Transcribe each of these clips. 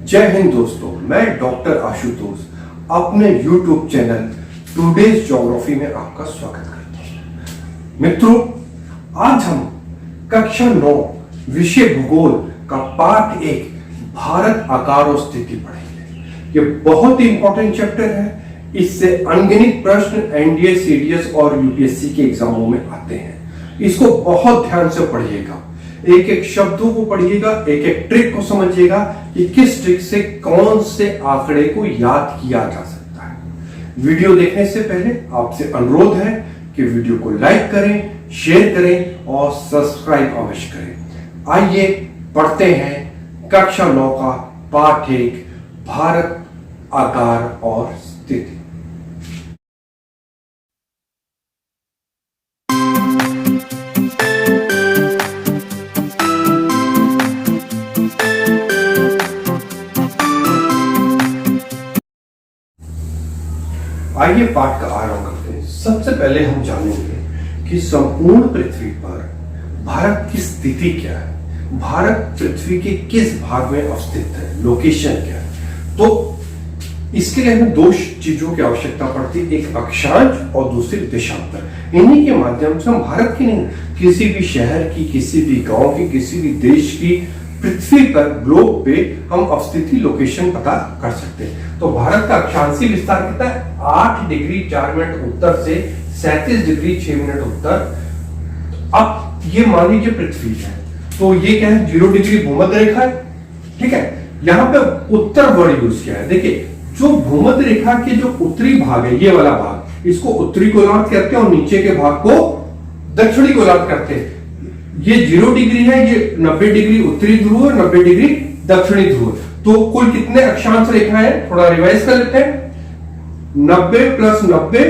जय हिंद दोस्तों, मैं डॉक्टर आशुतोष अपने YouTube चैनल टुडेज ज्योग्राफी में आपका स्वागत करता हूं। मित्रों, आज हम कक्षा 9 विषय भूगोल का पार्ट 1 भारत आकार और स्थिति पढ़ेंगे। ये बहुत ही इंपॉर्टेंट चैप्टर है। इससे अनगिनत प्रश्न एनडीए, सीडीएस और यूपीएससी के एग्जामों में आते हैं। इसको बहुत ध्यान से पढ़िएगा, एक एक शब्दों को पढ़िएगा, एक एक ट्रिक को समझिएगा कि किस ट्रिक से कौन से आंकड़े को याद किया जा सकता है। वीडियो देखने से पहले आपसे अनुरोध है कि वीडियो को लाइक करें, शेयर करें और सब्सक्राइब अवश्य करें। आइए पढ़ते हैं कक्षा 9 का पाठ 1 भारत आकार और स्थिति। आइए पाठ का आरंभ करते हैं। सबसे पहले हम जानेंगे कि संपूर्ण पृथ्वी पर भारत की स्थिति क्या है, भारत पृथ्वी के किस भाग में अवस्थित है, लोकेशन क्या है। तो इसके लिए हमें दो चीजों की आवश्यकता पड़ती है, एक अक्षांश और दूसरी देशांतर। इन्हीं के माध्यम से हम भारत की नहीं, किसी भी शहर की, किसी भी गांव की, किसी भी देश की पृथ्वी पर ग्लोब पे हम अवस्थिति लोकेशन पता कर सकते हैं। तो भारत का अक्षांशीय विस्तार कितना है? 8 डिग्री 4 मिनट उत्तर से 37 डिग्री 6 मिनट उत्तर। अब ये मान लीजिए पृथ्वी है, तो ये क्या है? 0 डिग्री भूमध्य रेखा है, ठीक है। यहां पे उत्तर वर्ड यूज किया है। देखिए, जो भूमध्य रेखा के जो उत्तरी भाग है, ये वाला भाग, इसको उत्तरी गोलार्ध कहते हैं और नीचे के भाग को दक्षिणी गोलार्ध कहते हैं। ये 0 डिग्री है, ये 90 डिग्री उत्तरी ध्रुव है, 90 डिग्री दक्षिणी ध्रुव। तो कुल कितने अक्षांश रेखा है? थोड़ा रिवाइज कर लेते हैं। 90 प्लस 90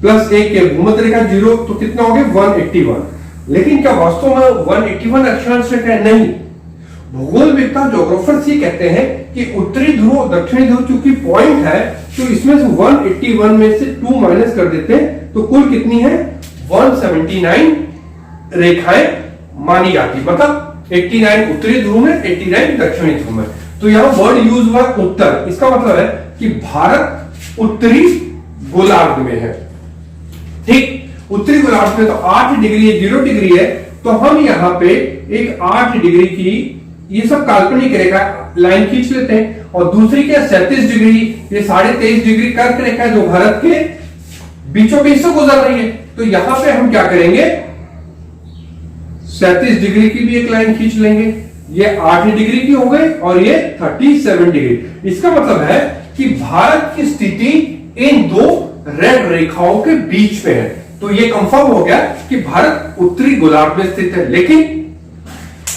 प्लस 1 के भूमध्य रेखा 0, तो कितना हो गया? 181। लेकिन क्या वास्तव में 181 अक्षांश रेखा है? नहीं। भूगोल विद्ता ज्योग्राफर्स ये कहते हैं कि उत्तरी ध्रुव दक्षिणी ध्रुव चूंकि पॉइंट है, तो इसमें से 181 में से 2 माइनस कर देते हैं, तो कुल कितनी है? 179 रेखाएं मानी जाती। मतलब 89 उत्तरी ध्रुव में, 89 दक्षिणी ध्रुव में। तो यहां वर्ड यूज हुआ उत्तर। इसका मतलब है कि भारत उत्तरी गोलार्ध में है, ठीक। उत्तरी गोलार्ध में तो 8 डिग्री है, 0 डिग्री है, तो हम यहां पे एक 8 डिग्री की, ये सब काल्पनिक रेखा लाइन खींच लेते हैं। और दूसरी क्या? 37 डिग्री, ये 23.5 डिग्री कर्क रेखा जो भारत के बीचों बीच से गुजर रही है। तो यहां पे हम क्या करेंगे? 37 डिग्री की भी एक लाइन खींच लेंगे। ये 8 डिग्री की हो गई और ये 37 डिग्री। इसका मतलब है कि भारत की स्थिति इन दो रेड रेखाओं के बीच में है। तो ये कंफर्म हो गया कि भारत उत्तरी गोलार्ध में स्थित है। लेकिन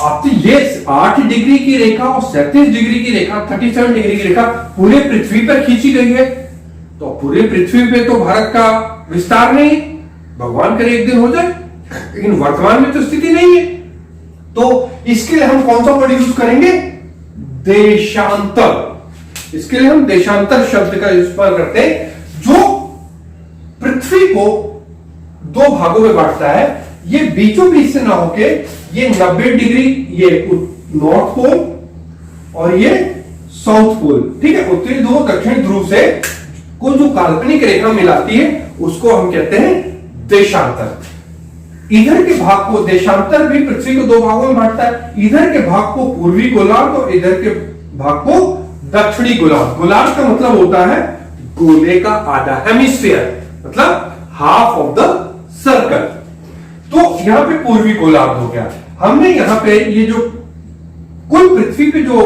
आप तो ये 8 डिग्री की रेखा और 37 डिग्री की रेखा, 37 डिग्री की रेखा पूरे पृथ्वी पर खींची गई है। तो पूरे पृथ्वी पे तो भारत का विस्तार नहीं, भगवान करे एक दिन हो जाए, लेकिन वर्तमान में तो स्थिति नहीं है। तो इसके लिए हम कौन सा वर्ड यूज करेंगे? देशांतर। इसके लिए हम देशांतर शब्द का इस्तेमाल करते हैं, जो पृथ्वी को दो भागों में बांटता है। ये बीचों बीच से ना होके ये 90 डिग्री, ये नॉर्थ पोल और ये साउथ पोल, ठीक है। उत्तरी ध्रुव दक्षिणी ध्रुव से को जो काल्पनिक रेखा मिलाती है, उसको हम कहते हैं देशांतर। इधर के भाग को, देशांतर भी पृथ्वी को दो भागों में बांटता है। इधर के भाग को पूर्वी गोलार्ध और इधर के भाग को दक्षिणी गोलार्ध। गोलार्ध का मतलब होता है गोले का आधा, हेमिस्फीयर, मतलब हाफ ऑफ द सर्कल। तो यहां पे पूर्वी गोलार्ध हो गया। हमने यहां पे ये जो कुल पृथ्वी पे जो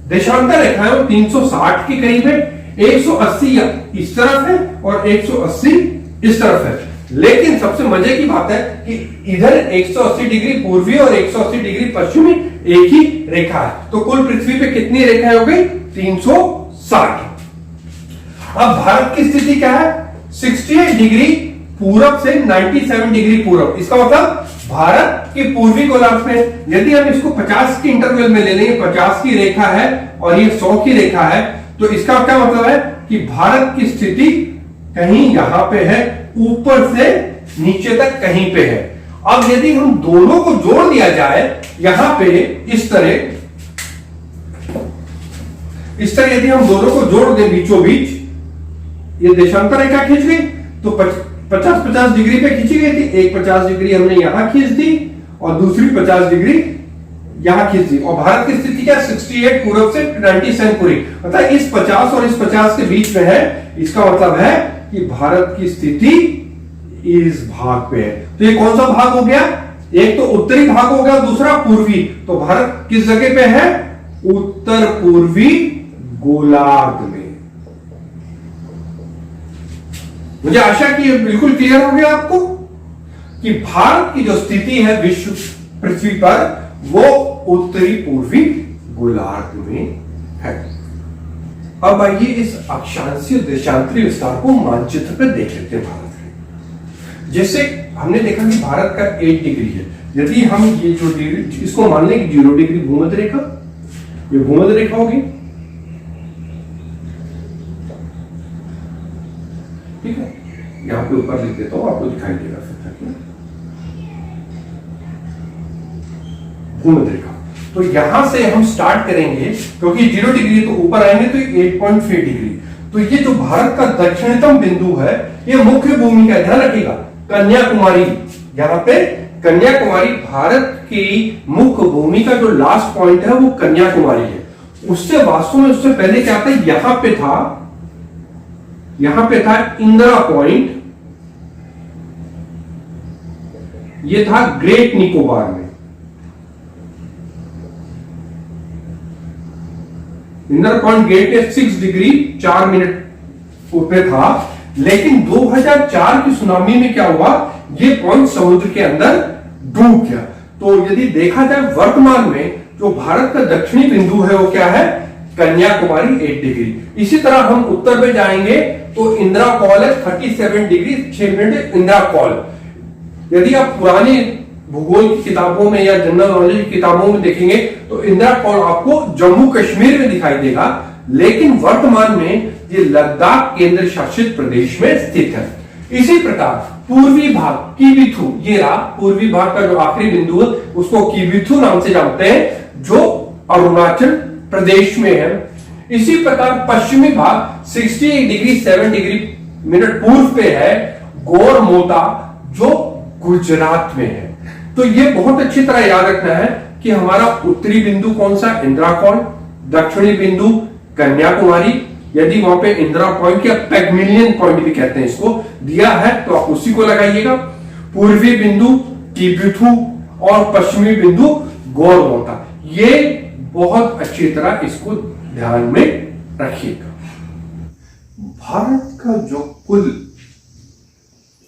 देशांतर रेखा है वो 360 के करीब है। 180 इस तरफ है और 180 इस तरफ है। लेकिन सबसे मजे की बात है कि इधर 180 डिग्री पूर्वी और 180 डिग्री पश्चिमी एक ही रेखा है। तो कुल पृथ्वी पे कितनी रेखाएं हो गई? 360। अब भारत की स्थिति क्या है? 68 डिग्री पूरब से 97 डिग्री पूरब। इसका मतलब भारत के पूर्वी गोलार्ध में, यदि हम इसको 50 के इंटरवल में ले लेंगे, 50 की रेखा है और ये 100 की रेखा है, तो इसका क्या मतलब है कि भारत की स्थिति कहीं यहां पे है, ऊपर से नीचे तक कहीं पे है। अब यदि हम दोनों को जोड़ दिया जाए यहां पे इस तरह, इस तरह यदि हम दोनों को जोड़ दें बीचों बीच, ये देशांतर रेखा खींच गई तो 50-50 डिग्री पे खींची गई थी। एक 50 डिग्री हमने यहां खींच दी और दूसरी 50 डिग्री यहां खींच दी। और भारत की स्थिति क्या, 68 पूर्व से 97 पूरी, मतलब इस 50 और इस 50 के बीच में है। इसका मतलब है कि भारत की स्थिति इस भाग पे है। तो ये कौन सा भाग हो गया, एक तो उत्तरी भाग हो गया, दूसरा पूर्वी। तो भारत किस जगह पे है, उत्तर पूर्वी गोलार्ध में। मुझे आशा कि ये बिल्कुल क्लियर हो गया आपको कि भारत की जो स्थिति है विश्व पृथ्वी पर वो उत्तरी पूर्वी गोलार्ध में है। अब आइए इस अक्षांशीय देशांतरी विस्तार को मानचित्र पर देख लेते हैं भारत के। जैसे हमने देखा कि भारत का 8 डिग्री है। यदि हम ये जो डिग्री, इसको मान लें कि 0 डिग्री भूमध्य रेखा, ये भूमध्य रेखा होगी, ठीक है। यहां पे ऊपर लिख देता हूं, आपको दिखाई देगा भूमध्य रेखा। तो यहां से हम स्टार्ट करेंगे, क्योंकि 0 डिग्री तो ऊपर आएंगे तो 8.5 डिग्री। तो ये जो भारत का दक्षिणतम बिंदु है, ये मुख्य भूमि का, ध्यान रखिएगा, कन्याकुमारी। यहां पे कन्याकुमारी भारत की मुख्य भूमि का जो लास्ट पॉइंट है वो कन्याकुमारी है। उससे वास्तव में उससे पहले क्या था, यहां पे था इंदिरा पॉइंट, ये था ग्रेट निकोबार में। इंदिरा पॉइंट ग्रेट है 6 डिग्री 4 मिनट पे था। लेकिन 2004 की सुनामी में क्या हुआ, ये पॉइंट समुद्र के अंदर डूब गया। तो यदि देखा जाए वर्तमान में जो भारत का दक्षिणी बिंदु है वो क्या है, कन्याकुमारी 8 डिग्री। इसी तरह हम उत्तर में जाएंगे तो इंदिरा कॉल है 37 डिग्री 6 मिनट इंदिरा कॉल। यदि आप पुरानी भूगोल की किताबों में या जनरल नॉलेज की किताबों में देखेंगे तो इंदिरा कॉल आपको जम्मू कश्मीर में दिखाई देगा, लेकिन वर्तमान में ये लद्दाख केंद्र शासित प्रदेश में स्थित है। इसी प्रकार पूर्वी भाग कीबिथु, ये रहा पूर्वी भाग का जो आखिरी बिंदु है उसको कीबिथु नाम से जानते हैं, जो अरुणाचल प्रदेश में है। इसी प्रकार पश्चिमी भाग 68 डिग्री 7 डिग्री मिनट पूर्व पे है गोरमोता, जो गुजरात में है। तो ये बहुत अच्छी तरह याद रखना है कि हमारा उत्तरी बिंदु कौन सा, इंदिरा कॉल, दक्षिणी बिंदु कन्याकुमारी। यदि वहां पे इंदिरा पॉइंट या पैगमिलियन पॉइंट भी कहते हैं इसको दिया है तो आप उसी को लगाइएगा। पूर्वी बिंदु कीबिथु और पश्चिमी बिंदु गोरमोता। ये बहुत अच्छी तरह इसको ध्यान में रखिएगा। भारत का जो कुल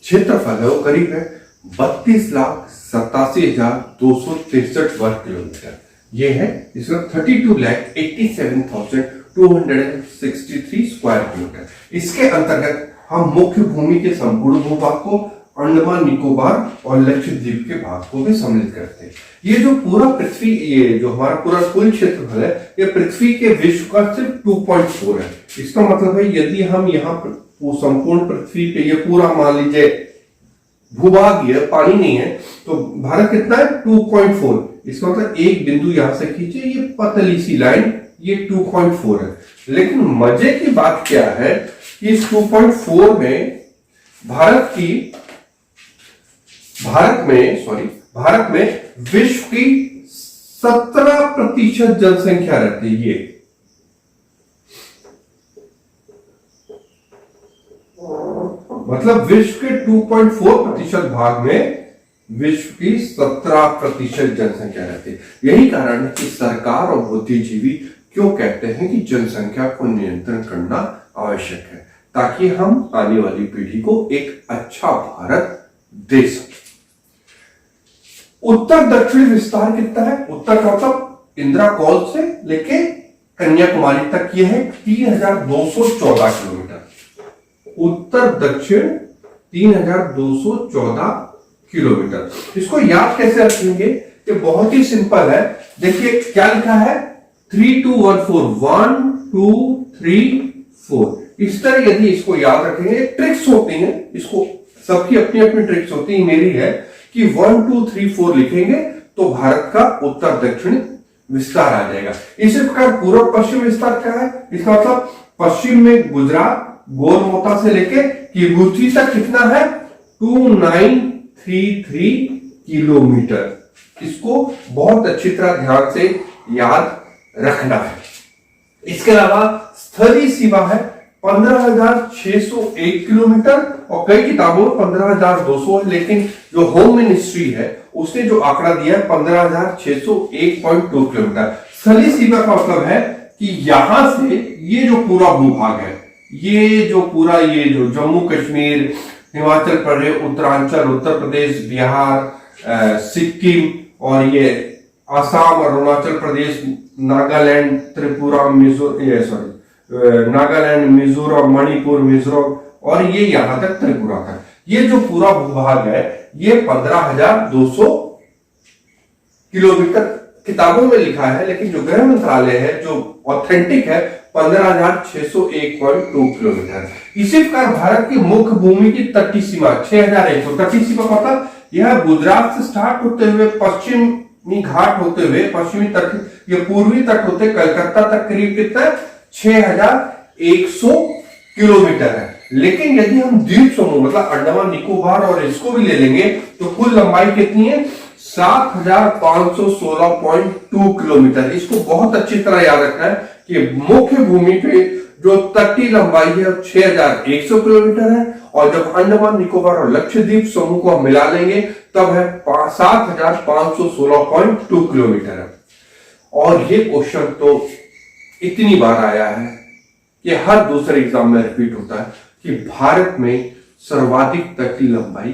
क्षेत्रफल है वो करीब है 32,87,263 वर्ग किलोमीटर। ये है, इसका 32,87,263 स्क्वायर किलोमीटर। इसके अंतर्गत हम मुख्य भूमि के संपूर्ण भूभाग को, अंडमान निकोबार और लक्षद्वीप के भाग को भी सम्मिलित करते हैं। ये जो पूरा पृथ्वी, ये जो हमारा पूरा कुल क्षेत्रफल है, ये पृथ्वी के विश्व का सिर्फ 2.4 है। इसका मतलब है यदि हम यहाँ संपूर्ण पृथ्वी पे ये पूरा मान लीजिए भूभाग ये पानी नहीं है तो भारत कितना है 2.4। इसका मतलब एक बिंदु यहां से खींचे, ये पतली सी लाइन, ये 2.4 है। लेकिन मजे की बात क्या है कि इस 2.4 में भारत में विश्व की 17% जनसंख्या रहती है। मतलब विश्व के 2.4% भाग में विश्व की 17% जनसंख्या रहती है। यही कारण है कि सरकार और बुद्धिजीवी क्यों कहते हैं कि जनसंख्या को नियंत्रण करना आवश्यक है, ताकि हम आने वाली पीढ़ी को एक अच्छा भारत दे सके। उत्तर दक्षिण विस्तार कितना है, उत्तर का मतलब इंदिरा कॉल से लेके कन्याकुमारी तक ये है 3,214 किलोमीटर। उत्तर दक्षिण 3,214 किलोमीटर। इसको याद कैसे रखेंगे, ये बहुत ही सिंपल है। देखिए क्या लिखा है 3214 1 2 3 4। इस तरह यदि इसको याद रखेंगे, ट्रिक्स होती हैं, इसको सबकी अपनी अपनी ट्रिक्स होती है। मेरी है कि 1 2 3 4 लिखेंगे तो भारत का उत्तर दक्षिण विस्तार आ जाएगा। इसी प्रकार पूर्व पश्चिम विस्तार क्या है, इसका मतलब पश्चिम में गुजरात गोरमोता से लेके किबुत्सी तक कितना है, 2933 किलोमीटर। इसको बहुत अच्छी तरह ध्यान से याद रखना है। इसके अलावा स्थलीय सीमा है 15,601 किलोमीटर और कई किताबों में 15,200 है, लेकिन जो होम मिनिस्ट्री है उसने जो आंकड़ा दिया है 15,601.2 किलोमीटर। स्थलीय सीमा का मतलब है कि यहां से ये जो पूरा भूभाग है, ये जो जम्मू कश्मीर, हिमाचल प्रदेश, उत्तरांचल, उत्तर प्रदेश, बिहार, सिक्किम और ये आसाम, अरुणाचल प्रदेश, नागालैंड, त्रिपुरा, नागालैंड, मिजोरम, मणिपुर, मिजोरम और ये यहां तक त्रिपुरा तक, ये जो पूरा भूभाग है ये 15,200 किलोमीटर किताबों में लिखा है, लेकिन जो गृह मंत्रालय है, जो ऑथेंटिक है, 15,601.2 किलोमीटर। इसी प्रकार भारत की मुख्य भूमि की तटीय सीमा 6,100। तटीय सीमा का मतलब यह गुजरात से स्टार्ट होते हुए पश्चिमी घाट होते हुए पश्चिमी तट, ये पूर्वी तट होते कलकत्ता तक करीब कितना है, 6,100 किलोमीटर है। लेकिन यदि हम द्वीप समूह मतलब अंडमान निकोबार और इसको भी ले लेंगे तो कुल लंबाई कितनी है, 7,516.2 किलोमीटर। इसको बहुत अच्छी तरह याद रखना है कि मुख्य भूमि पे जो तटीय लंबाई है 6,100 किलोमीटर है और जब अंडमान निकोबार और लक्षद्वीप समूह को हम मिला लेंगे तब है 7,516.2 किलोमीटर है। और ये क्वेश्चन तो इतनी बार आया है कि हर दूसरे एग्जाम में रिपीट होता है कि भारत में सर्वाधिक तटीय लंबाई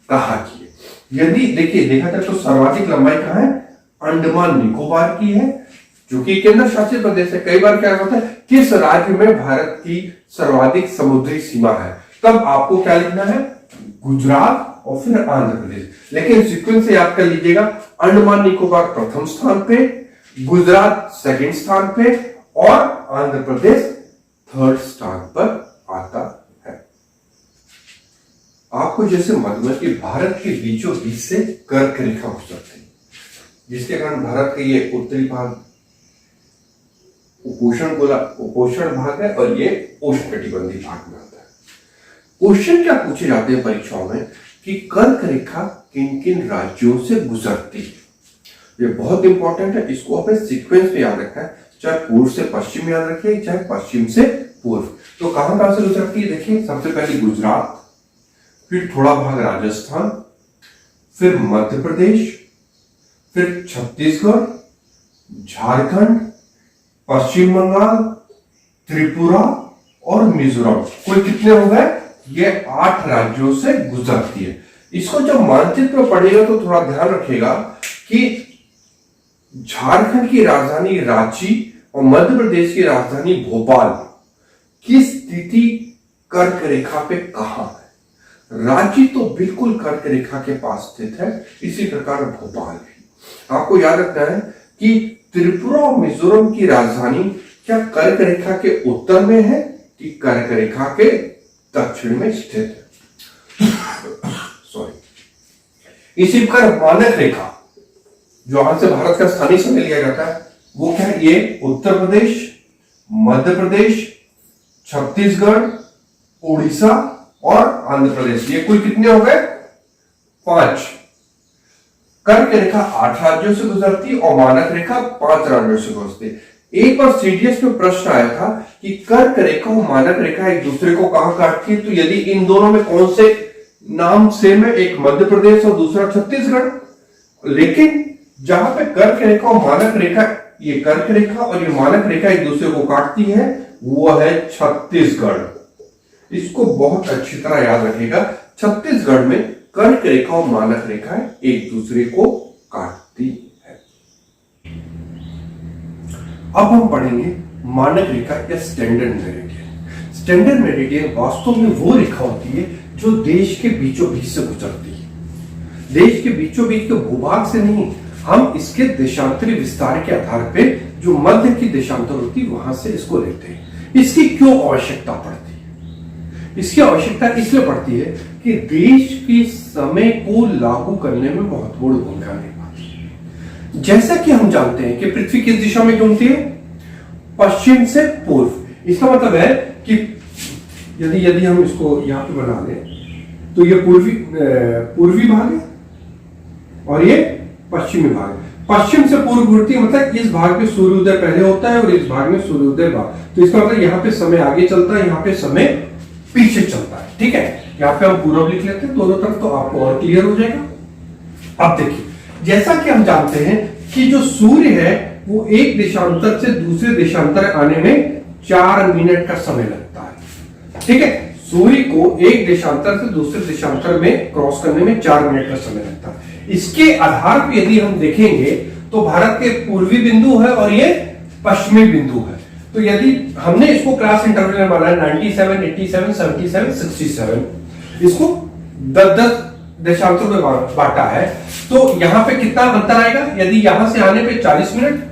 कहां की है। यदि देखा जाए तो सर्वाधिक लंबाई कहां है, अंडमान निकोबार की है जो कि केंद्र शासित प्रदेश है। कई बार क्या होता है, किस राज्य में भारत की सर्वाधिक समुद्री सीमा है, तब आपको क्या लिखना है, गुजरात और फिर आंध्र प्रदेश। लेकिन सीक्वेंस से याद कर लीजिएगा, अंडमान निकोबार प्रथम स्थान पे, गुजरात सेकंड स्थान पे और आंध्र प्रदेश थर्ड स्थान पर आता है। आपको जैसे मालूम है कि भारत के बीचों बीच से कर्क रेखा गुजरती है, जिसके कारण भारत का ये उत्तरी भाग उपोषण भाग है और ये उष्णकटिबंधीय भाग में आता है। क्वेश्चन क्या पूछे जाते हैं परीक्षाओं में कि कर्क रेखा किन किन राज्यों से गुजरती है, ये बहुत इंपॉर्टेंट है। इसको अपने सीक्वेंस में याद रखना है, चाहे पूर्व से पश्चिम याद रखिए चाहे पश्चिम से पूर्व। तो कहां से गुजरती है, देखिए सबसे पहले गुजरात, फिर थोड़ा भाग राजस्थान, फिर मध्य प्रदेश, फिर छत्तीसगढ़, झारखंड, पश्चिम बंगाल, त्रिपुरा और मिजोरम। कुल कितने हो गए, ये 8 राज्यों से गुजरती है। इसको जब मानचित्र में पढ़ेगा तो थोड़ा ध्यान रखिएगा कि झारखंड की राजधानी रांची और मध्य प्रदेश की राजधानी भोपाल की स्थिति कर्क रेखा पे कहां है। रांची तो बिल्कुल कर्क रेखा के पास स्थित है, इसी प्रकार भोपाल भी। आपको याद रखना है कि त्रिपुरा और मिजोरम की राजधानी क्या कर्क रेखा के उत्तर में है कि कर्क रेखा के दक्षिण में स्थित है। सॉरी। इसी प्रकार मानक रेखा जहां से भारत का स्थानीय समय लिया जाता है वो क्या है, ये उत्तर प्रदेश, मध्य प्रदेश, छत्तीसगढ़, उड़ीसा और आंध्र प्रदेश। ये कुल कितने हो गए, 5। कर्क रेखा 8 राज्यों से गुजरती और मानक रेखा 5 राज्यों से गुजरती। एक बार सीडीएस में प्रश्न आया था कि कर्क रेखा और मानक रेखा एक दूसरे को कहां काटती है, तो यदि इन दोनों में कौन से नाम सेम है, एक मध्य प्रदेश और दूसरा छत्तीसगढ़, लेकिन जहां पे कर्क रेखा और मानक रेखा, ये कर्क रेखा और ये मानक रेखा एक दूसरे को काटती है, वो है छत्तीसगढ़। इसको बहुत अच्छी तरह याद रखिएगा, छत्तीसगढ़ में कर्क रेखा और मानक रेखा एक दूसरे को काटती है। अब हम पढ़ेंगे मानक रेखा या स्टैंडर्ड मेरिडियन। स्टैंडर्ड मेरिडियन वास्तव में वो रेखा होती है जो देश के बीचों बीच से गुजरती है। देश के बीचों बीच के भूभाग से नहीं, हम इसके देशांतरी विस्तार के आधार पे जो मध्य की देशांतर होती है वहां से इसको लेते हैं। इसकी क्यों आवश्यकता पड़ती है, इसकी आवश्यकता इसलिए पड़ती है कि देश की समय को लागू करने में महत्वपूर्ण भूमिका निभाती है। जैसा कि हम जानते हैं कि पृथ्वी किस दिशा में घूमती है? पश्चिम से पूर्व। इसका मतलब है कि यदि हम इसको यहां पे बना दें तो ये पूर्वी भाग है और ये पश्चिमी भाग है। पश्चिम से पूर्व घूमती है, मतलब इस भाग में सूर्योदय पहले होता है और इस भाग में सूर्योदय बाद। तो इसका मतलब यहाँ पे समय आगे चलता है, यहाँ पे समय पीछे चलता है। ठीक है, यहाँ पे हम पूर्व लिख लेते हैं दोनों तरफ, तो आपको और क्लियर हो जाएगा। अब देखिए, जैसा कि हम जानते हैं कि जो सूर्य है वो एक देशांतर से दूसरे देशांतर आने में 4 मिनट का समय लगता है। ठीक है, सूर्य को एक देशांतर से दूसरे देशांतर में क्रॉस करने में 4 मिनट का समय लगता है। इसके आधार पर यदि हम देखेंगे तो भारत के पूर्वी बिंदु है और ये पश्चिमी बिंदु है। तो यदि हमने इसको क्लास इंटरवल में माना है 97, 87, 77, 67, इसको 10-10 देशांतरों में बांटा है, तो यहां पे कितना अंतर आएगा? यदि यहां से आने पे 40 मिनट,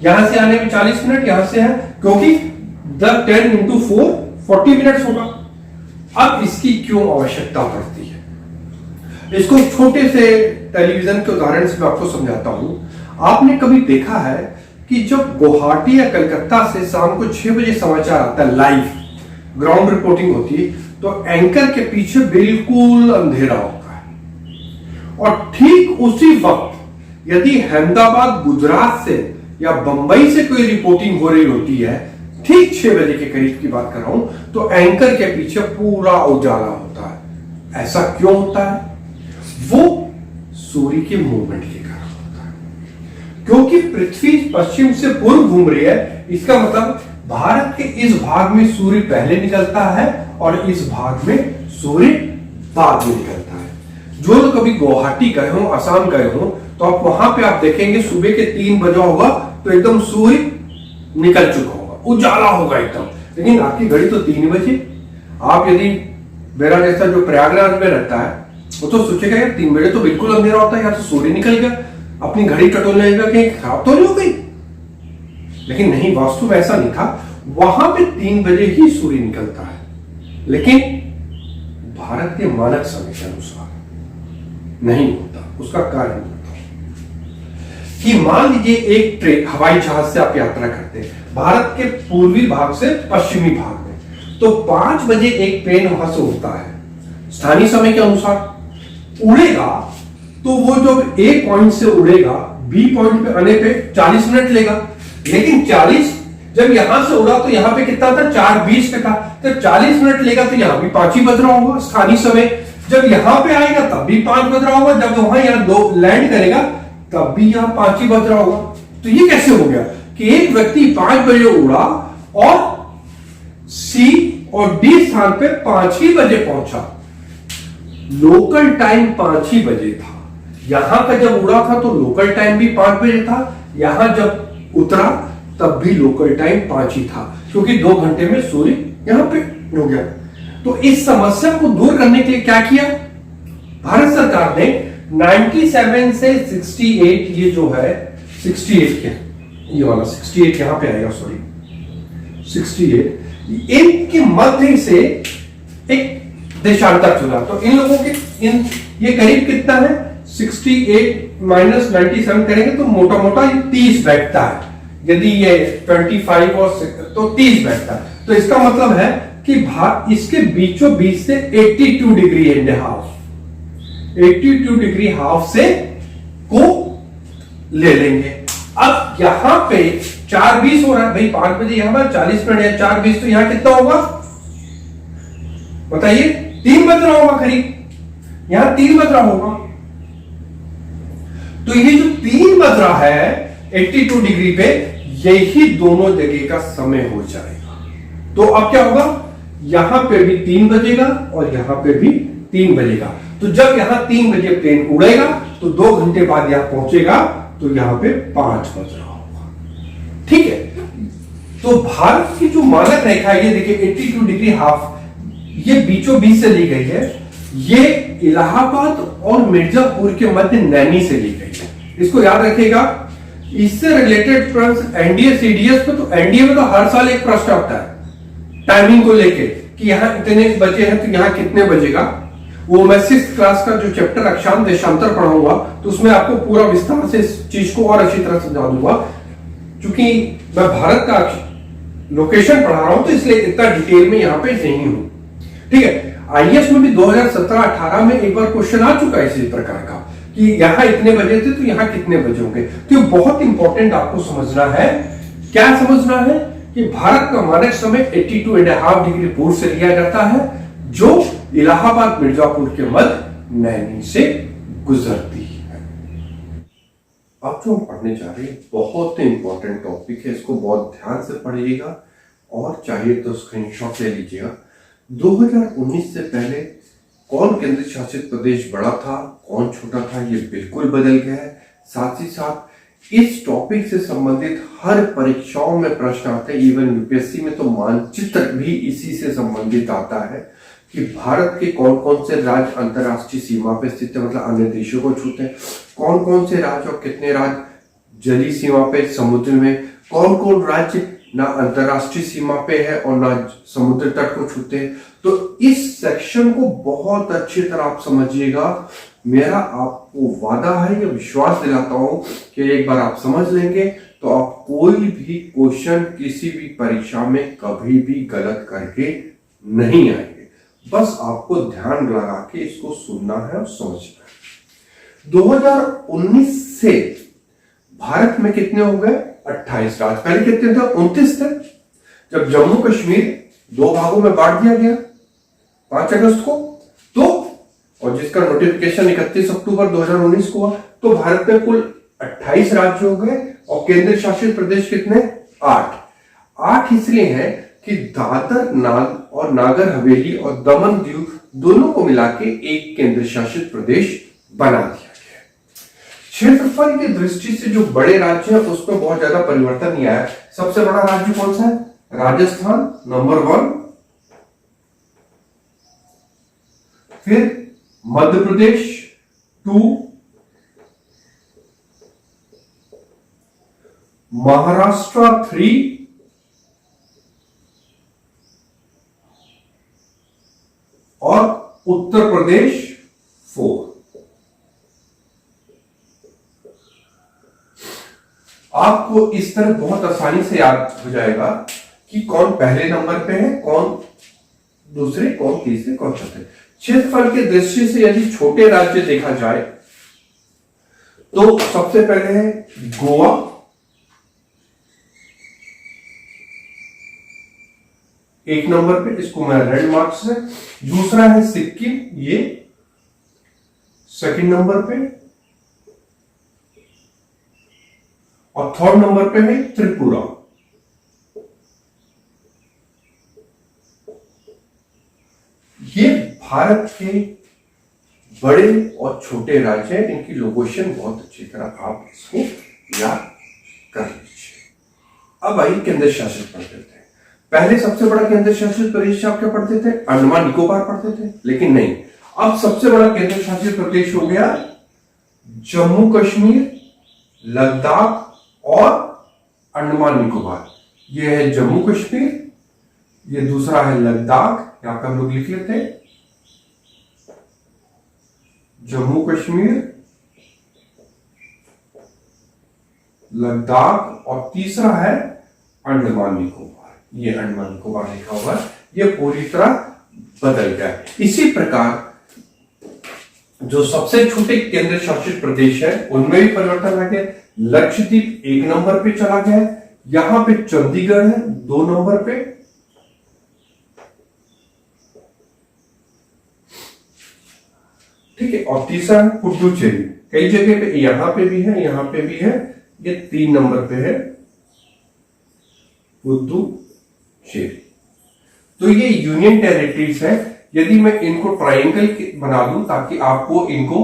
यहां से आने पे 40 मिनट, यहां से है, क्योंकि 10 into 4 40 मिनट होगा। अब इसकी क्यों आवश्यकता पड़ती है? इसको छोटे से टेलीविजन के उदाहरण से मैं आपको समझाता हूं। आपने कभी देखा है कि जब गुवाहाटी या कलकत्ता से शाम को 6 बजे समाचार आता है, लाइव ग्राउंड रिपोर्टिंग होती है, तो एंकर के पीछे बिल्कुल अंधेरा होता है। और ठीक उसी वक्त यदि अहमदाबाद, गुजरात से या बंबई से कोई रिपोर्टिंग हो रही होती है, ठीक 6 बजे के करीब की बात कर रहा हूं, तो एंकर के पीछे पूरा उजाला होता है। ऐसा क्यों होता है? वो सूर्य के मूवमेंट के कारण होता है। क्योंकि पृथ्वी पश्चिम से पूर्व घूम रही है, इसका मतलब भारत के इस भाग में सूर्य पहले निकलता है और इस भाग में सूर्य बाद में निकलता है। जो लोग कभी गुवाहाटी गए हो, असम गए हो, तो आप वहां पे आप देखेंगे सुबह के 3 बजा होगा तो एकदम सूर्य निकल चुका होगा, उजाला होगा एकदम। लेकिन आपकी घड़ी तो 3 बजे। आप यदि मेरा जैसा जो प्रयागराज में रहता है वो तो सोचेगा यार 3 बजे तो बिल्कुल अंधेरा होता है, या तो सूर्य निकल गया, अपनी घड़ी टटोलने लगेगा कहीं खराब तो नहीं हो गई। लेकिन नहीं, वास्तव में ऐसा नहीं था। वहां पे 3 बजे ही सूर्य निकलता है, लेकिन भारत के मानक समय के अनुसार नहीं होता। उसका कारण होता है कि मान लीजिए एक ट्रेन, हवाई जहाज से आप यात्रा करते हैं भारत के पूर्वी भाग से पश्चिमी भाग में, तो 5 बजे एक ट्रेन वहां से उड़ता है स्थानीय समय के अनुसार। उड़ेगा तो वो जब ए पॉइंट से उड़ेगा बी पॉइंट पे आने पे 40 मिनट लेगा। लेकिन 40 जब यहां से उड़ा तो यहां पे कितना था? 4:20 पे था। तो 40 मिनट लेगा तो यहां भी 5 ही बज रहा होगा स्थानीय समय। जब यहां पे आएगा तब भी 5 बज रहा होगा, जब वहां यहां 2 लैंड करेगा तब भी यहां 5 ही बज रहा होगा। तो ये कैसे हो गया कि एक व्यक्ति 5 बजे उड़ा और सी और डी स्थान पे 5 ही बजे पहुंचा? लोकल टाइम 5 ही बजे था। यहां का जब उड़ा था तो लोकल टाइम भी 5 बजे था, यहां जब उतरा तब भी लोकल टाइम 5 ही था, क्योंकि 2 घंटे में सूर्य यहां पे हो गया। तो इस समस्या को दूर करने के लिए क्या किया भारत सरकार ने? 97 से 68, ये जो है 68 के, ये वाला 68 यहां पे आएगा, सॉरी 68, इनके मध्य से एक देशांतर चुना। तो इन लोगों के ये करीब कितना है? 68 माइनस 97 करेंगे तो मोटा मोटा ये 30 बैठता है। यदि ये 25 और तो 30 बैठता है। तो इसका मतलब है कि इसके बीचों बीच से 82 degree and half, 82 degree half से को ले लेंगे। अब यहां पे 4:20 हो रहा है भाई, 5 बजे यहां पर 40 मिनट है, 4:20 तो यहां कितना होगा बताइए? 3 बज रहा होगा करीब, यहां 3 बज रहा होगा। तो ये जो 3 बज रहा है 82 डिग्री पे, यही दोनों जगह का समय हो जाएगा। तो अब क्या होगा? यहां पे भी 3 बजेगा और यहां पे भी 3 बजेगा। तो जब यहां 3 बजे प्लेन उड़ेगा तो 2 घंटे बाद यहां पहुंचेगा तो यहां पे 5 बज रहा होगा। ठीक है, तो भारत की जो मानक रेखा है ये देखिए 82 डिग्री हाफ, ये बीचों बीच से ली गई है। ये इलाहाबाद और मिर्जापुर के मध्य नैनी से ली गई है, इसको याद रखिएगा। इससे रिलेटेड प्रश्न एनडीए सीडीएस में, तो एनडीए में तो हर साल एक प्रश्न आता है टाइमिंग को लेके कि यहां इतने बजे हैं तो यहां कितने बजेगा। वो मैं 6th क्लास का जो चैप्टर अक्षांश देशांतर पढ़ाऊंगा तो उसमें आपको पूरा विस्तार से इस चीज को और अच्छी तरह समझा दूंगा। क्योंकि मैं भारत का लोकेशन पढ़ा रहा हूं तो इसलिए इतना डिटेल में यहाँ पे नहीं हूं। ठीक है, आईएएस में भी 2017-18 में एक बार क्वेश्चन आ चुका है इसी प्रकार का कि यहाँ इतने बजे थे तो यहाँ कितने बजे होंगे। तो ये बहुत इंपॉर्टेंट आपको समझना है। क्या समझना है कि भारत का मानक समय 82.5 डिग्री पूर्व से लिया जाता है, जो इलाहाबाद मिर्जापुर के मध्य नैनी से गुजरती है। अब जो हम पढ़ने जा रहे हैं बहुत इंपॉर्टेंट टॉपिक है, इसको बहुत ध्यान से पढ़िएगा और चाहिए तो स्क्रीनशॉट ले लीजिएगा। 2019 से पहले कौन केंद्र शासित प्रदेश बड़ा था, कौन छोटा था, ये बिल्कुल बदल गया है। साथ ही साथ इस टॉपिक से संबंधित हर परीक्षाओं में प्रश्न आते हैं, इवन यूपीएससी में तो मानचित्र भी इसी से संबंधित आता है कि भारत के कौन कौन से राज्य अंतरराष्ट्रीय सीमा पे स्थित है, मतलब अन्य देशों को छूते हैं, कौन कौन से राज्य और कितने राज्य जलीय सीमा पे समुद्र में, कौन कौन राज्य ना अंतरराष्ट्रीय सीमा पे है और ना समुद्र तट को छूते हैं। तो इस सेक्शन को बहुत अच्छी तरह आप समझिएगा। मेरा आपको वादा है, या विश्वास दिलाता हूं कि एक बार आप समझ लेंगे तो आप कोई भी क्वेश्चन किसी भी परीक्षा में कभी भी गलत करके नहीं आएंगे। बस आपको ध्यान लगा के इसको सुनना है और समझना है। 2019 से भारत में कितने हो गए? 28 राज्य। पहले कितने थे? 29 थे। जब जम्मू कश्मीर 2 भागों में बांट दिया गया 5 अगस्त को, तो और जिसका नोटिफिकेशन 31 अक्टूबर 2019 को हुआ, तो भारत में कुल 28 राज्य हो गए और केंद्र शासित प्रदेश कितने? 8 इसलिए है कि दादर और नागर हवेली और दमन दीव दोनों को मिला के एक केंद्र शासित प्रदेश बना दिया गया। क्षेत्रफल की दृष्टि से जो बड़े राज्य हैं उसमें बहुत ज्यादा परिवर्तन नहीं आया। सबसे बड़ा राज्य कौन सा है? राजस्थान नंबर 1, फिर मध्य प्रदेश 2, महाराष्ट्र 3, और उत्तर प्रदेश 4। आपको इस तरह बहुत आसानी से याद हो जाएगा कि कौन पहले नंबर पे है, कौन दूसरे, कौन तीसरे, कौन चौथे। क्षेत्रफल की दृष्टि से यदि छोटे राज्य देखा जाए तो सबसे पहले है गोवा, एक नंबर पे, इसको मैं रेड मार्क से। दूसरा है सिक्किम, ये सेकंड नंबर पे, और थर्ड नंबर पे है त्रिपुरा। ये भारत के बड़े और छोटे राज्य हैं, इनकी लोकेशन बहुत अच्छी तरह आप इसको याद कर लीजिए। अब आइए केंद्र शासित प्रदेश हैं। पहले सबसे बड़ा केंद्र शासित प्रदेश आप क्या पढ़ते थे? अंडमान निकोबार पढ़ते थे, लेकिन नहीं, अब सबसे बड़ा केंद्र शासित प्रदेश हो गया जम्मू कश्मीर, लद्दाख और अंडमान निकोबार। ये है जम्मू कश्मीर, ये दूसरा है लद्दाख, यहां पे हम लोग लिख लेते हैं जम्मू कश्मीर, लद्दाख, और तीसरा है अंडमान निकोबार। ये अंडमान निकोबार लिखा हुआ है, ये पूरी तरह बदल गया है। इसी प्रकार जो सबसे छोटे केंद्र शासित प्रदेश है उनमें भी परिवर्तन आ गया। लक्षद्वीप 1 नंबर पे चला गया, यहां पे चंडीगढ़ है 2 नंबर पे, ठीक है, और तीसरा है पुडुचेरी। कई जगह पे यहां पे भी है, यहां पे भी है, ये 3 नंबर पे है पुडुचेरी। तो ये यूनियन टेरिटरीज है। यदि मैं इनको ट्राइंगल बना दूं ताकि आपको इनको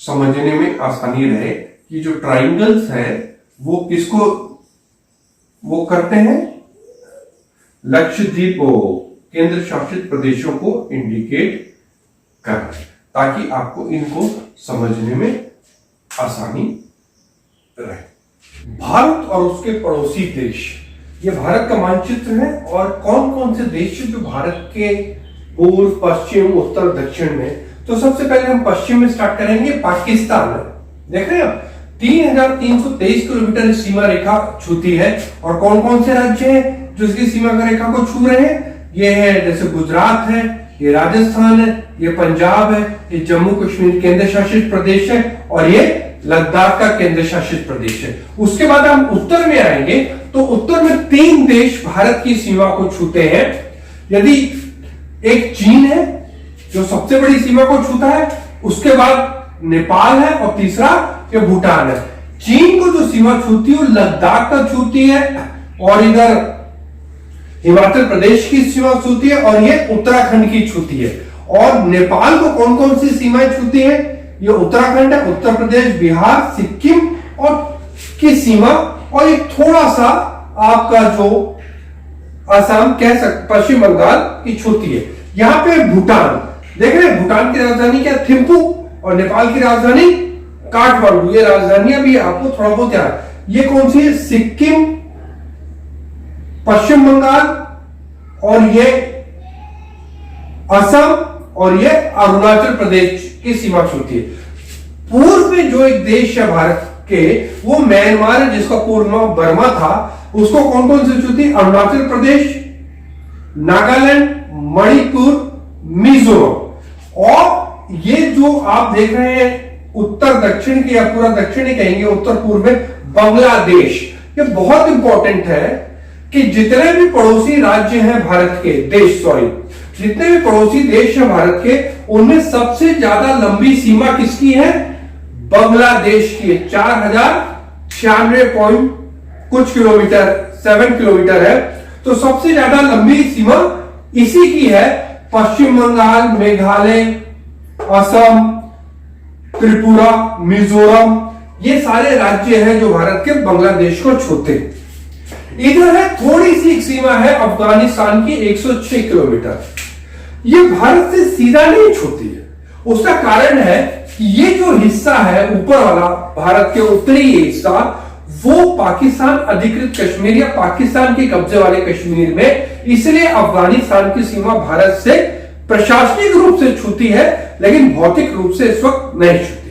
समझने में आसानी रहे कि जो ट्राइंगल्स है वो किसको वो करते हैं, लक्षद्वीप केंद्र शासित प्रदेशों को इंडिकेट कर रहे हैं, ताकि आपको इनको समझने में आसानी रहे। भारत और उसके पड़ोसी देश, ये भारत का मानचित्र है, और कौन कौन से देश जो भारत के पूर्व, पश्चिम, उत्तर, दक्षिण में, तो सबसे पहले हम पश्चिम में स्टार्ट करेंगे, पाकिस्तान। देख रहे हैं आप, 3323 किलोमीटर इस सीमा रेखा छूती है। और कौन कौन से राज्य हैं जो इसकी सीमा रेखा को छू रहे हैं? ये है जैसे गुजरात है, ये राजस्थान है, ये पंजाब है, ये जम्मू कश्मीर केंद्र शासित प्रदेश है, और ये लद्दाख का केंद्र शासित प्रदेश है। उसके बाद हम उत्तर में आएंगे, तो उत्तर में 3 देश भारत की सीमा को छूते हैं। यदि एक चीन है जो सबसे बड़ी सीमा को छूता है, उसके बाद नेपाल है, और तीसरा ये भूटान है। चीन को जो सीमा छूती है वो लद्दाख का छूती है, और इधर हिमाचल प्रदेश की सीमा छूती है, और ये उत्तराखंड की छूती है। और नेपाल को कौन कौन सी सीमाएं छूती है? ये उत्तराखंड है, उत्तर प्रदेश, बिहार, सिक्किम और की सीमा, और ये थोड़ा सा आपका जो असम कह सकते, पश्चिम बंगाल की छूती है। यहां पे भूटान देख रहे हैं, भूटान की राजधानी क्या? थिम्पू, और नेपाल की राजधानी काठमांडू। ये राजधानियां भी आपको थोड़ा बहुत याद। ये कौन सी है? सिक्किम, पश्चिम बंगाल, और ये असम, और ये अरुणाचल प्रदेश की सीमा छूती है। पूर्व में जो एक देश है भारत के, वो म्यांमार है, जिसका पूर्व नाम बर्मा था। उसको कौन कौन सी छूती है? अरुणाचल प्रदेश, नागालैंड, मणिपुर, मिजोरम। और ये जो आप देख रहे हैं उत्तर दक्षिण की, या पूरा दक्षिण ही कहेंगे, उत्तर पूर्व में बांग्लादेश। ये बहुत इंपॉर्टेंट है कि जितने भी पड़ोसी राज्य हैं भारत के, जितने भी पड़ोसी देश हैं भारत के, उनमें सबसे ज्यादा लंबी सीमा किसकी है? बांग्लादेश की है। 4096 कुछ किलोमीटर, 7 किलोमीटर है। तो सबसे ज्यादा लंबी सीमा इसी की है। पश्चिम बंगाल, मेघालय, असम, त्रिपुरा, मिजोरम, ये सारे राज्य हैं जो भारत के बांग्लादेश को छूते। इधर है थोड़ी सी सीमा है अफगानिस्तान की, 106 किलोमीटर। ये भारत से सीधा नहीं छूती है। उसका कारण है कि ये जो हिस्सा है ऊपर वाला, भारत के उत्तरी हिस्सा, वो पाकिस्तान अधिकृत कश्मीर या पाकिस्तान के कब्जे वाले कश्मीर में, इसलिए अफगानिस्तान की सीमा भारत से प्रशासनिक रूप से छूती है, लेकिन भौतिक रूप से इस वक्त नहीं छूती।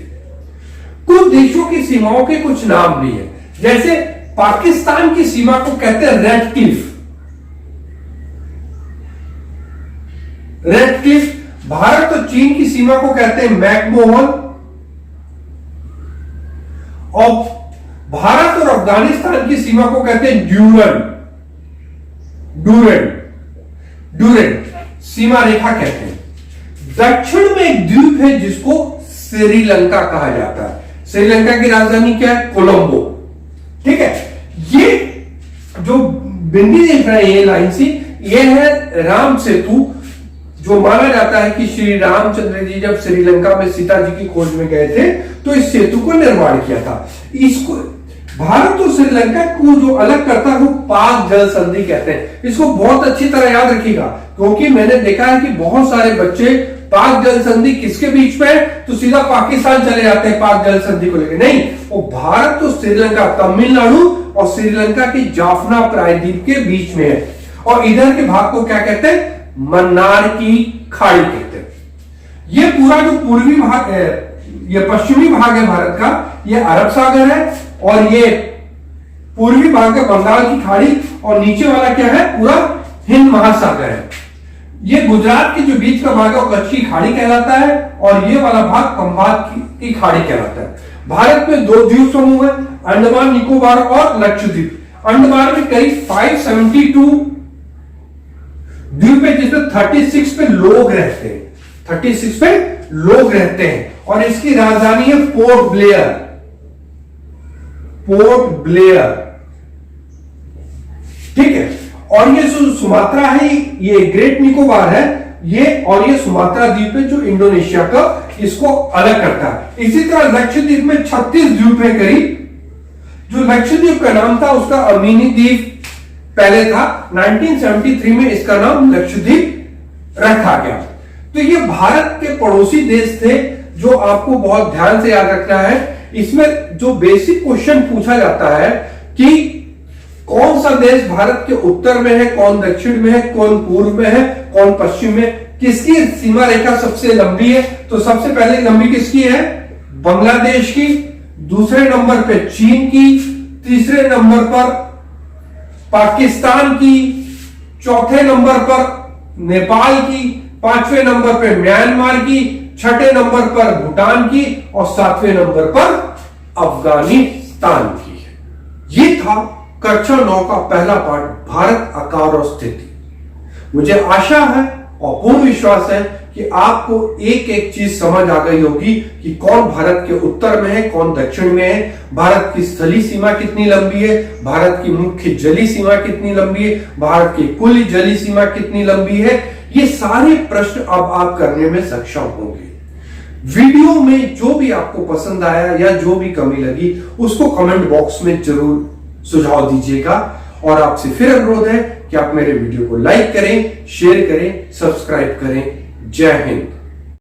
कुछ देशों की सीमाओं के कुछ नाम भी है, जैसे पाकिस्तान की सीमा को कहते हैं red Cliff. Red Cliff. Bharat और चीन की सीमा को कहते हैं मैकमोहन। और भारत और अफगानिस्तान की सीमा को कहते हैं ड्यूरेंट सीमा रेखा कहते हैं। दक्षिण में एक द्वीप है जिसको श्रीलंका कहा जाता है। श्रीलंका की राजधानी क्या है? कोलंबो। ठीक है। ये जो बिंदी देख रहे हैं, ये लाइन सी, ये है राम सेतु, जो माना जाता है कि श्री रामचंद्र जी जब श्रीलंका में सीता जी की खोज में गए थे, तो इस सेतु को निर्माण किया था। इसको भारत और श्रीलंका को जो अलग करता है वो पाक जल संधि कहते हैं। इसको बहुत अच्छी तरह याद रखिएगा, क्योंकि मैंने देखा है कि बहुत सारे बच्चे पाक जल संधि किसके बीच में है, तो सीधा पाकिस्तान चले जाते हैं पाक जल संधि को लेकर। नहीं, वो भारत और श्रीलंका, तमिलनाडु और श्रीलंका की जाफना प्रायद्वीप के बीच में है। और इधर के भाग को क्या कहते हैं? मन्नार की खाड़ी कहते हैं। ये पूरा जो पूर्वी भाग है, ये पश्चिमी भाग है भारत का, ये अरब सागर है, और ये पूर्वी भाग है बंगाल की खाड़ी, और नीचे वाला क्या है? पूरा हिंद महासागर है। ये गुजरात के जो बीच का भाग है वो कच्छ की खाड़ी कहलाता है, और ये वाला भाग खंभात की खाड़ी कहलाता है। भारत में 2 द्वीप समूह है, अंडमान निकोबार और लक्षद्वीप। अंडमान में करीब 572 द्वीप है, जिसमें 36 पे लोग रहते हैं। 36 पे लोग रहते हैं, और इसकी राजधानी है पोर्ट ब्लेयर। ठीक है। और ये जो सुमात्रा है, ये ग्रेट निकोबार है, ये, और ये सुमात्रा द्वीप है जो इंडोनेशिया का इसको अलग करता है। इसी तरह लक्षद्वीप में 36 द्वीप है करीब। जो लक्षद्वीप का नाम था उसका अमीनी द्वीप पहले था। 1973 में इसका नाम लक्षद्वीप रखा गया। तो ये भारत के पड़ोसी देश थे जो आपको बहुत ध्यान से याद रखना है। इसमें जो बेसिक क्वेश्चन पूछा जाता है कि कौन सा देश भारत के उत्तर में है, कौन दक्षिण में है, कौन पूर्व में है, कौन पश्चिम में, किसकी सीमा रेखा सबसे लंबी है? तो सबसे पहले लंबी किसकी है? बांग्लादेश की, दूसरे नंबर पे चीन की, तीसरे नंबर पर पाकिस्तान की, चौथे नंबर पर नेपाल की, पांचवें नंबर पर म्यांमार की, छठे नंबर पर भूटान की और सातवें नंबर पर अफगानिस्तान की है। ये था कक्षा 9 का पहला पाठ, भारत आकार और स्थिति। मुझे आशा है और पूर्ण विश्वास है कि आपको एक एक चीज समझ आ गई होगी कि कौन भारत के उत्तर में है, कौन दक्षिण में है, भारत की स्थलीय सीमा कितनी लंबी है, भारत की मुख्य जलीय सीमा कितनी लंबी है, भारत की कुल जलीय सीमा कितनी लंबी है। ये सारे प्रश्न अब आप करने में सक्षम होंगे। वीडियो में जो भी आपको पसंद आया या जो भी कमी लगी उसको कमेंट बॉक्स में जरूर सुझाव दीजिएगा। और आपसे फिर अनुरोध है कि आप मेरे वीडियो को लाइक करें, शेयर करें, सब्सक्राइब करें। जय हिंद।